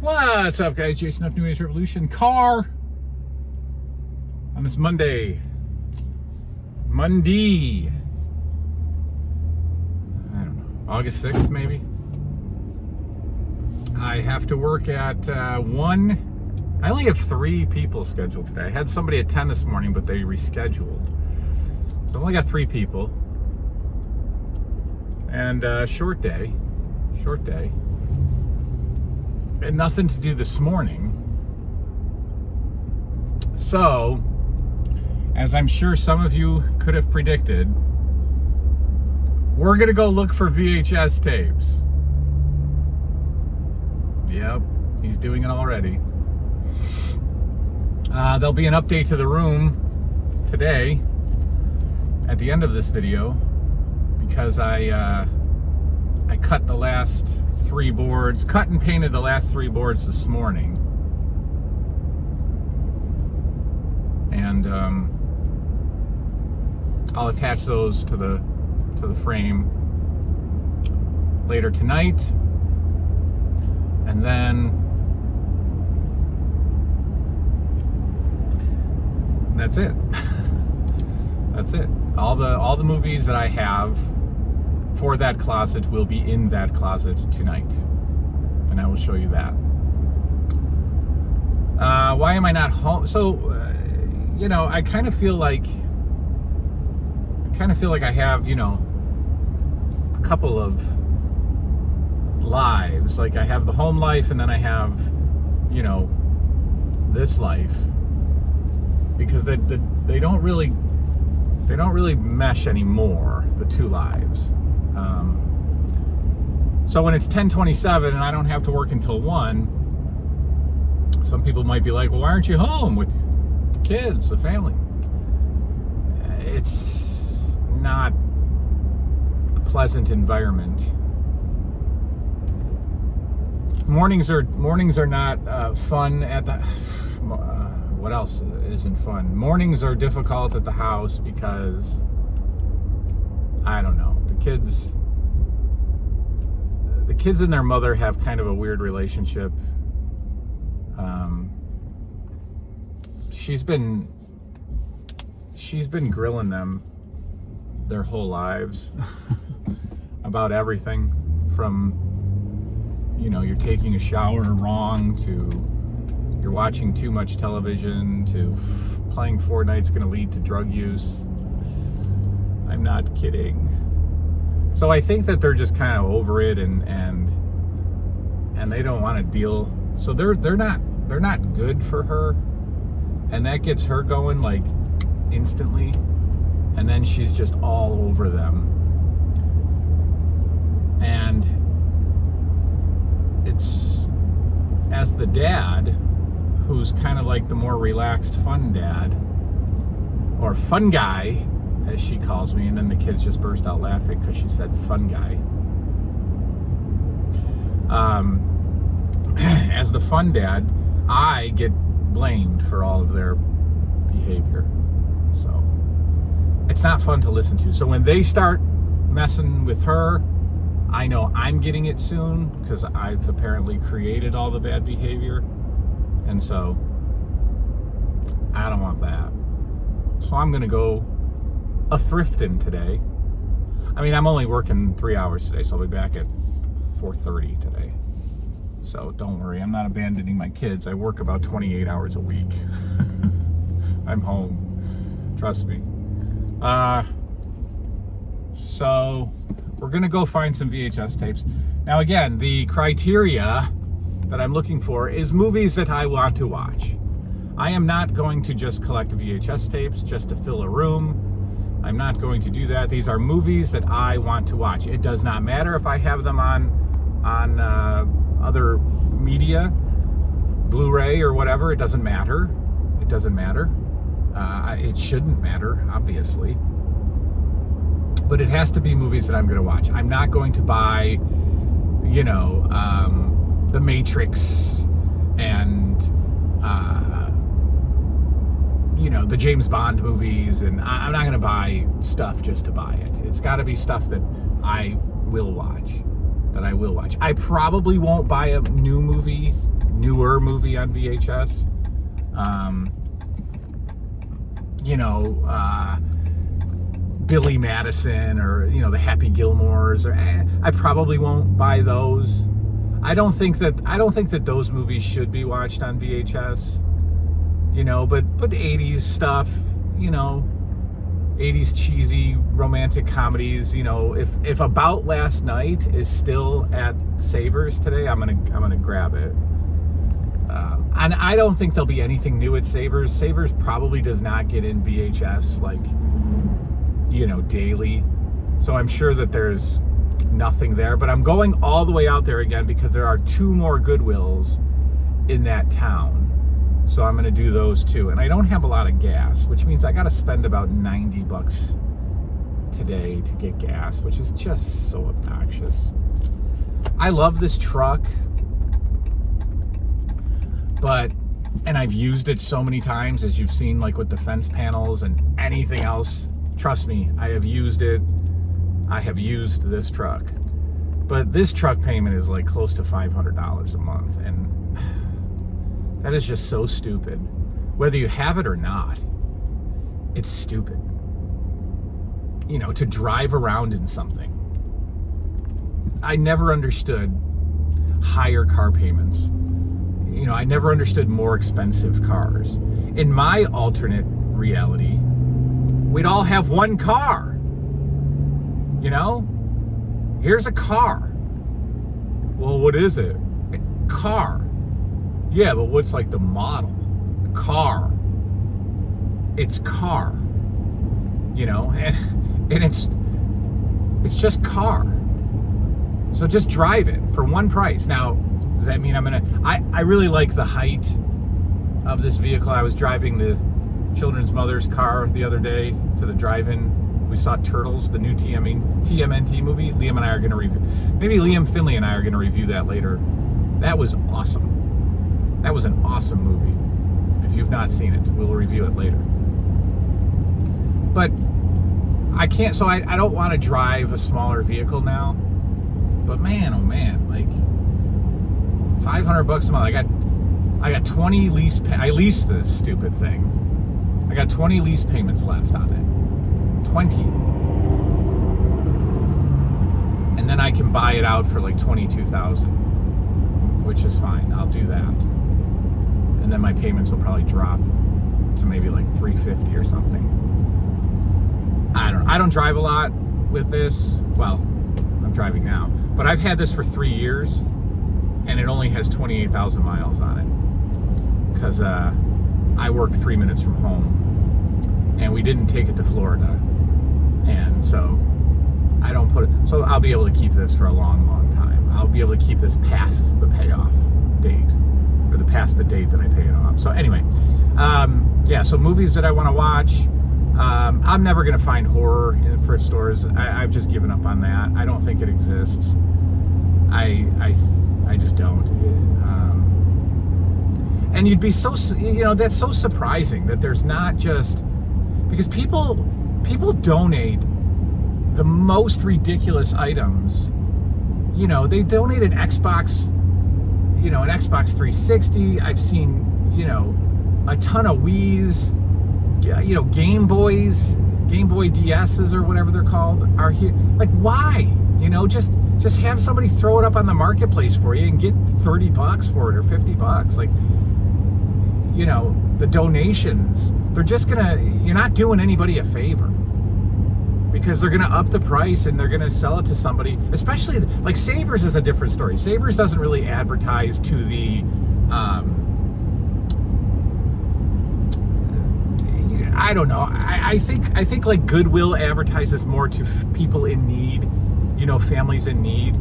What's up, guys? Jason up New Age Revolution car on this Monday. I don't know, August 6th maybe. I have to work at 1. I only have 3 people scheduled today. I had somebody at 10 this morning, but they rescheduled. So I only got 3 people. And short day. And nothing to do this morning. So, as I'm sure some of you could have predicted, we're gonna go look for VHS tapes. Yep, he's doing it already. There'll be an update to the room today at the end of this video because I cut the last 3 boards, cut and painted the last 3 boards this morning. And I'll attach those to the frame later tonight. And then that's it. That's it. All the movies that I have for that closet will be in that closet tonight, and I will show you that. Why am I not home? So, I kind of feel like I have, a couple of lives. Like I have the home life, and then I have, this life, because they don't really mesh anymore, the 2 lives. So when it's 10:27 and I don't have to work until 1, some people might be like, well, why aren't you home with the kids, the family? It's not a pleasant environment. Mornings are not fun at the... what else isn't fun? Mornings are difficult at the house because, I don't know, the kids and their mother have kind of a weird relationship. She's been grilling them their whole lives about everything from, you're taking a shower wrong, to you're watching too much television, to playing Fortnite's going to lead to drug use. I'm not kidding. So I think that they're just kind of over it, and they don't want to deal. So they're not good for her, and that gets her going like instantly, and then she's just all over them. And it's, as the dad, who's kind of like the more relaxed, fun dad, or fun guy, as she calls me, and then the kids just burst out laughing because she said fun guy. As the fun dad, I get blamed for all of their behavior. So it's not fun to listen to. So when they start messing with her, I know I'm getting it soon because I've apparently created all the bad behavior. And so I don't want that. So I'm going to go a thrifting today. I mean, I'm only working 3 hours today, so I'll be back at 4:30 today. So don't worry, I'm not abandoning my kids. I work about 28 hours a week. I'm home. Trust me. So we're gonna go find some VHS tapes. Now again, the criteria that I'm looking for is movies that I want to watch. I am not going to just collect VHS tapes just to fill a room. I'm not going to do that. These are movies that I want to watch. It does not matter if I have them on other media, Blu-ray or whatever. It doesn't matter. It doesn't matter. It shouldn't matter, obviously. But it has to be movies that I'm going to watch. I'm not going to buy, The Matrix and the James Bond movies, and I'm not going to buy stuff just to buy it. It's got to be stuff that I will watch. I probably won't buy a new movie newer movie on VHS. Billy Madison, or the Happy Gilmores, or I probably won't buy those. I don't think that those movies should be watched on VHS. But 80s stuff, 80s cheesy romantic comedies, if About Last Night is still at Savers today, I'm gonna grab it. And I don't think there'll be anything new at Savers. Savers probably does not get in VHS daily. So I'm sure that there's nothing there. But I'm going all the way out there again because there are 2 more Goodwills in that town. So I'm going to do those too. And I don't have a lot of gas, which means I got to spend about $90 today to get gas, which is just so obnoxious. I love this truck, and I've used it so many times, as you've seen, like with the fence panels and anything else. Trust me, I have used it. I have used this truck. But this truck payment is like close to $500 a month, and that is just so stupid. Whether you have it or not, it's stupid. To drive around in something. I never understood higher car payments. I never understood more expensive cars. In my alternate reality, we'd all have one car. Here's a car. Well, what is it? Car. Yeah, but what's like the model? Car. It's car. And it's just car. So just drive it for one price. Now, does that mean I really like the height of this vehicle. I was driving the children's mother's car the other day to the drive-in. We saw Turtles, the new TMNT movie. Liam and I are going to review. Maybe Liam Finley and I are going to review that later. That was awesome. That was an awesome movie. If you've not seen it, we'll review it later. But I can't, so I don't want to drive a smaller vehicle now. But man, oh man, like $500 a month. I got 20 lease. I leased this stupid thing. I got 20 lease payments left on it. 20. And then I can buy it out for like $22,000, which is fine. I'll do that. And then my payments will probably drop to maybe like $350 or something. I don't drive a lot with this. Well, I'm driving now, but I've had this for 3 years, and it only has 28,000 miles on it because I work 3 minutes from home, and we didn't take it to Florida, and so I don't put it. So I'll be able to keep this for a long, long time. I'll be able to keep this past the payoff date, or past the date that I pay it off. So anyway, yeah. So movies that I want to watch. I'm never going to find horror in thrift stores. I've just given up on that. I don't think it exists. I just don't. And you'd be so, that's so surprising that there's not just, because people donate the most ridiculous items. They donate an Xbox, an Xbox 360. I've seen, a ton of Wii's. Game Boys, Game Boy DSs or whatever they're called are here. Like, why? Just have somebody throw it up on the marketplace for you and get $30 for it or $50. Like, the donations, you're not doing anybody a favor, because they're gonna up the price and they're gonna sell it to somebody. Especially like Savers is a different story. Savers doesn't really advertise to the I don't know. I think like Goodwill advertises more to people in need, families in need.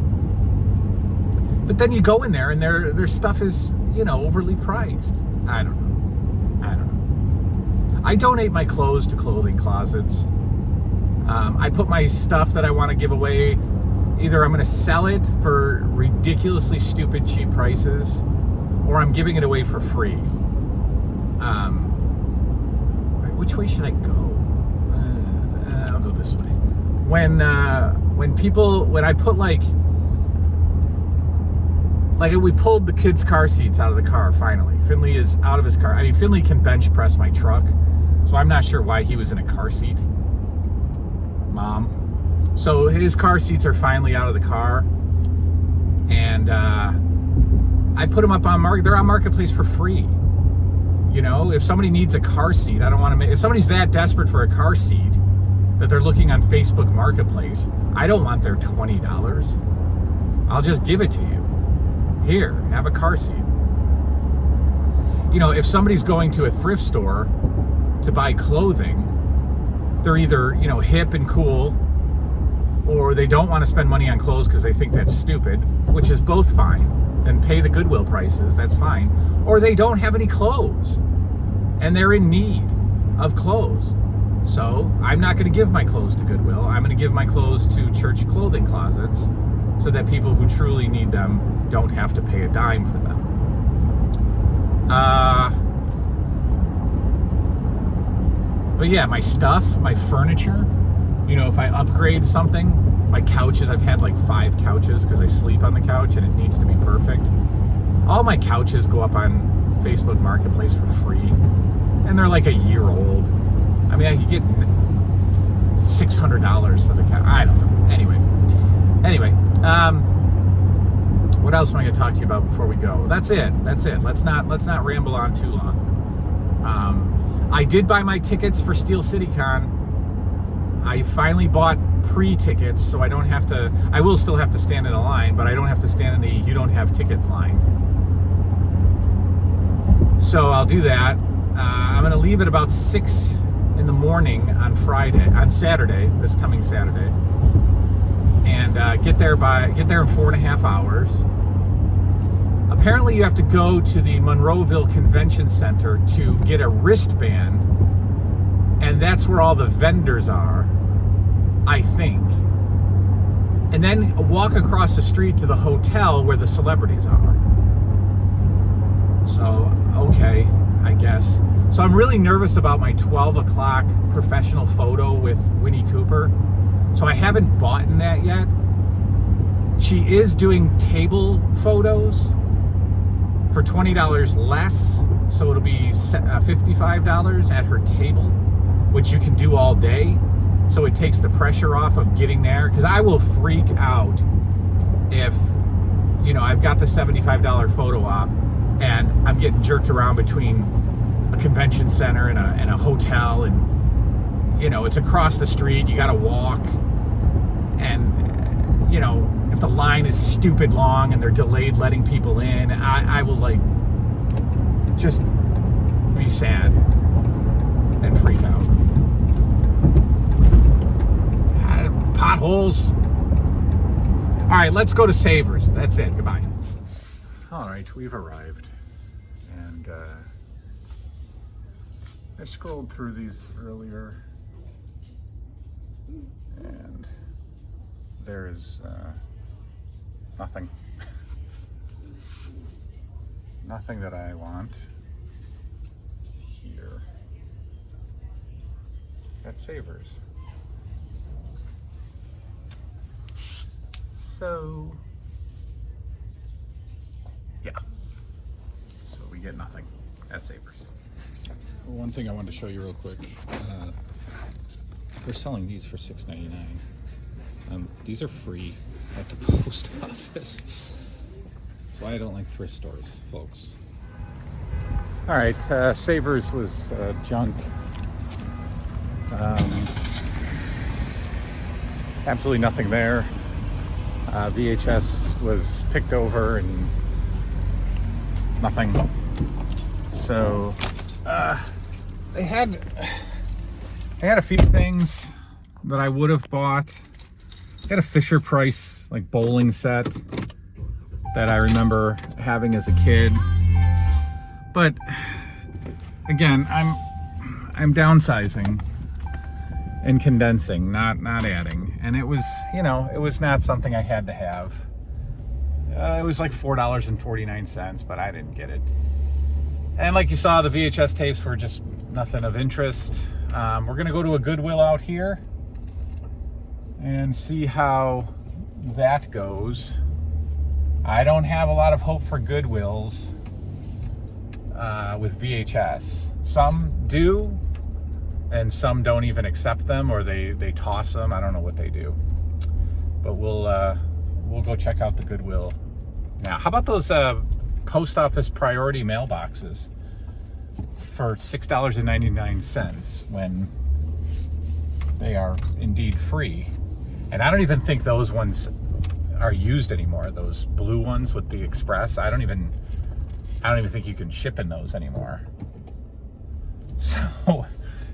But then you go in there and their stuff is, overly priced. I don't know. I donate my clothes to clothing closets. I put my stuff that I want to give away. Either I'm going to sell it for ridiculously stupid cheap prices, or I'm giving it away for free. Which way should I go? I'll go this way. When I put like, Like, we pulled the kids' car seats out of the car, finally. Finley is out of his car. I mean, Finley can bench press my truck, so I'm not sure why he was in a car seat. Mom. So his car seats are finally out of the car. And I put them up on they're on Marketplace for free. You know, if somebody needs a car seat, I don't want to if somebody's that desperate for a car seat that they're looking on Facebook Marketplace, I don't want their $20. I'll just give it to you. Here, have a car seat. You know, if somebody's going to a thrift store to buy clothing, they're either, you know, hip and cool, or they don't want to spend money on clothes because they think that's stupid, which is both fine. Then pay the Goodwill prices, that's fine. Or they don't have any clothes and they're in need of clothes. So I'm not going to give my clothes to Goodwill. I'm going to give my clothes to church clothing closets so that people who truly need them don't have to pay a dime for them. But yeah, my stuff, my furniture, you know, if I upgrade something, my couches, I've had like 5 couches because I sleep on the couch and it needs to be perfect. All my couches go up on Facebook Marketplace for free, and they're like a year old. I mean, I could get $600 for the couch. I don't know. Anyway, what else am I going to talk to you about before we go? That's it. Let's not ramble on too long. I did buy my tickets for Steel City Con. I finally bought pre-tickets, so I don't have to. I will still have to stand in a line, but I don't have to stand in the "you don't have tickets" line. So I'll do that. I'm going to leave at about 6 in the morning on Saturday, this coming Saturday, and get there in 4.5 hours. Apparently, you have to go to the Monroeville Convention Center to get a wristband, and that's where all the vendors are, I think. And then walk across the street to the hotel where the celebrities are. So, okay, I guess. So I'm really nervous about my 12 o'clock professional photo with Winnie Cooper. So I haven't bought that yet. She is doing table photos for $20 less. So it'll be $55 at her table, which you can do all day. So it takes the pressure off of getting there. Because I will freak out if, you know, I've got the $75 photo op and I'm getting jerked around between a convention center and a hotel, and you know, it's across the street, you gotta walk, and you know, if the line is stupid long and they're delayed letting people in, I will like just be sad and freak out. Potholes. All right, let's go to Savers. That's it. Goodbye. All right, we've arrived, and I scrolled through these earlier, and there's nothing. Nothing that I want here at Savers. So, yeah. So we get nothing at Savers. One thing I wanted to show you real quick. They're selling these for $6.99. These are free at the post office. That's why I don't like thrift stores, folks. All right, Savers was junk. Absolutely nothing there. VHS was picked over and nothing. So they had a few things that I would have bought. They had a Fisher Price like bowling set that I remember having as a kid. But again, I'm downsizing and condensing, not adding. And it was, you know, it was not something I had to have. It was like $4.49, but I didn't get it. And like you saw, the VHS tapes were just nothing of interest. We're gonna go to a Goodwill out here and see how that goes. I don't have a lot of hope for Goodwills with VHS. Some do, and some don't even accept them, or they toss them. I don't know what they do. But we'll go check out the Goodwill now. How about those post office priority mailboxes for $6.99 when they are indeed free? And I don't even think those ones are used anymore. Those blue ones with the express. I don't even think you can ship in those anymore. So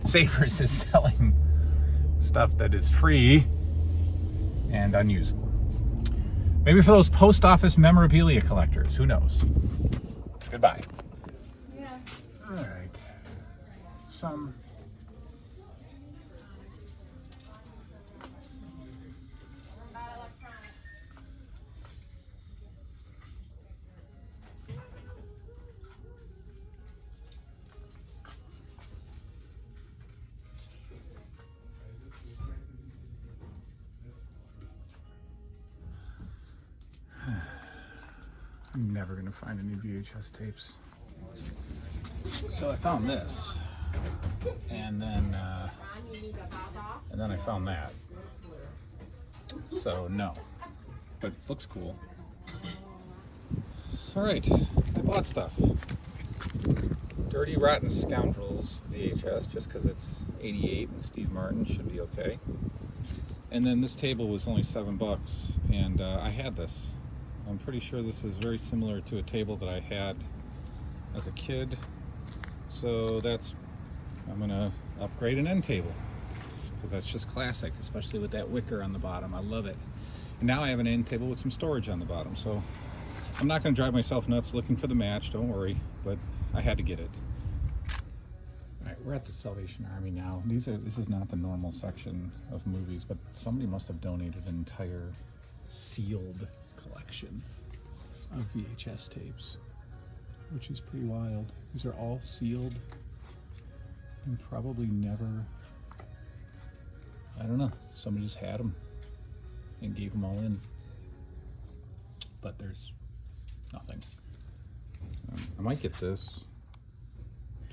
Savers is selling stuff that is free and unusable. Maybe for those post office memorabilia collectors. Who knows? Goodbye. Yeah. All right. Some. I'm never going to find any VHS tapes. So I found this, and then I found that. So no, but it looks cool. All right, I bought stuff. Dirty Rotten Scoundrels VHS, just because it's 88 and Steve Martin should be okay. And then this table was only $7, and I had this. I'm pretty sure this is very similar to a table that I had as a kid. So I'm gonna upgrade an end table, because that's just classic, especially with that wicker on the bottom. I love it. And now I have an end table with some storage on the bottom. So I'm not gonna drive myself nuts looking for the match, don't worry, but I had to get it. All right, we're at the Salvation Army now. This is not the normal section of movies, but somebody must have donated an entire sealed collection of VHS tapes, which is pretty wild. These are all sealed and probably never, I don't know, somebody just had them and gave them all in, but there's nothing. I might get this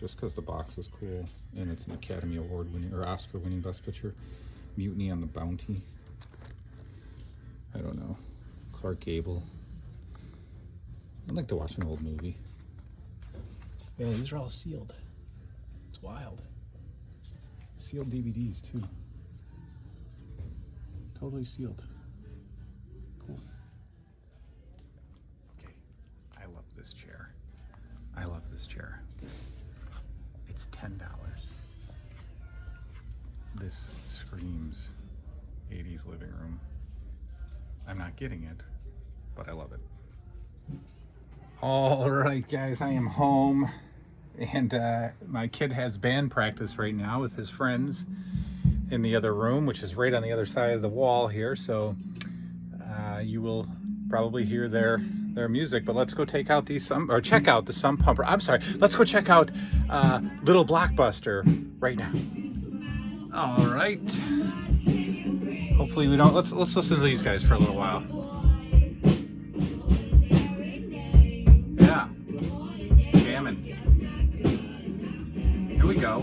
just because the box is cool and it's an Academy Award winning or Oscar winning Best Picture. Mutiny on the Bounty. I don't know. Clark Gable. I'd like to watch an old movie. Yeah, these are all sealed. It's wild. Sealed DVDs too. Totally sealed. Cool. Okay, I love this chair. I love this chair. It's $10. This screams 80s living room. I'm not getting it, but I love it. All right, guys, I am home, and my kid has band practice right now with his friends in the other room, which is right on the other side of the wall here. So you will probably hear their music. But let's go check out the Sump Pumper. I'm sorry. Let's go check out Little Blockbuster right now. All right. Hopefully we don't. Let's listen to these guys for a little while. Yeah, jamming. Here we go.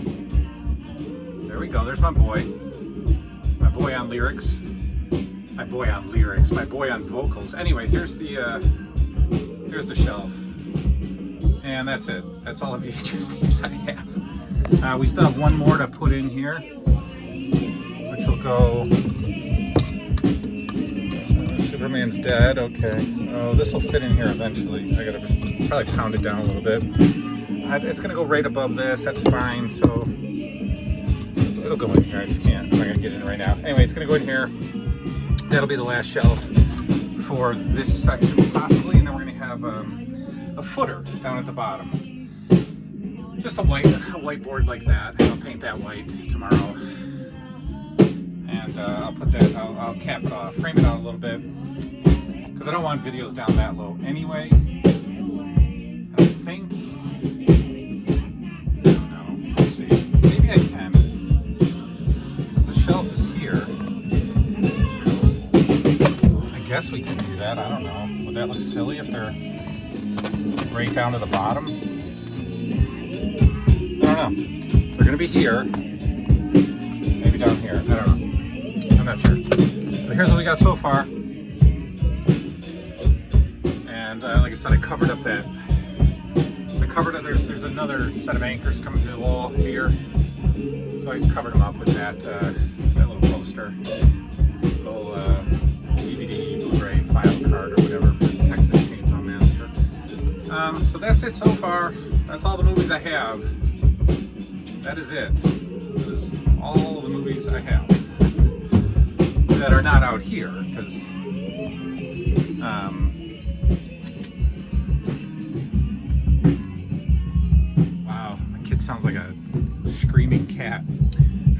There we go. There's my boy. My boy on lyrics. My boy on lyrics. My boy on vocals. Anyway, here's the shelf, and that's it. That's all the VHS tapes I have. We still have one more to put in here, which will go. Superman's dead. Okay. Oh, this will fit in here eventually. I gotta probably pound it down a little bit. It's gonna go right above this. That's fine. So it'll go in here. I just can't. I'm not gonna get it in right now. Anyway, it's gonna go in here. That'll be the last shelf for this section, possibly, and then we're gonna have a footer down at the bottom. Just a whiteboard like that. I'll paint that white tomorrow. And I'll put that, I'll cap it off, frame it out a little bit, because I don't want videos down that low anyway. I think, I don't know, we'll see. Maybe I can, because the shelf is here. I guess we can do that, I don't know. would that look silly if they're right down to the bottom? I don't know. They're going to be here. Maybe down here. I don't know. I'm not sure. But here's what we got so far. And like I said, I covered up that. I covered it. There's another set of anchors coming through the wall here. So I just covered them up with that little poster. Little DVD, Blu-ray, file card, or whatever for Texas Chainsaw Massacre. So that's it so far. That's all the movies I have. That is it. That is all the movies I have that are not out here, because wow, my kid sounds like a screaming cat.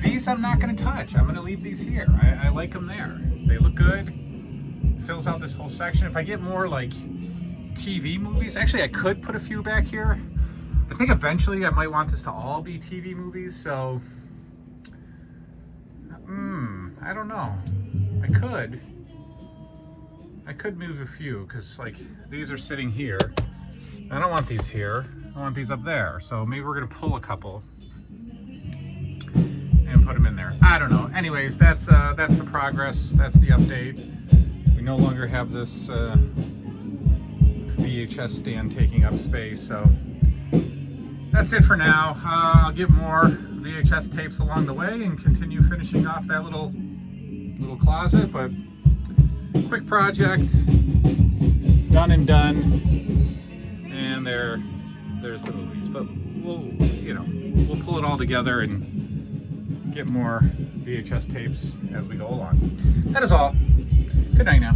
These I'm not going to touch. I'm going to leave these here. I like them there. They look good. Fills out this whole section. If I get more like TV movies, actually I could put a few back here. I think eventually I might want this to all be TV movies, so I don't know. I could move a few, because like these are sitting here. I don't want these here. I want these up there. So maybe we're gonna pull a couple and put them in there. I don't know. Anyways, that's the progress. That's the update. We no longer have this VHS stand taking up space, so that's it for now. I'll get more VHS tapes along the way and continue finishing off that little closet, but quick project, done and done, and there's the movies. But we'll pull it all together and get more VHS tapes as we go along. That is all. Good night now.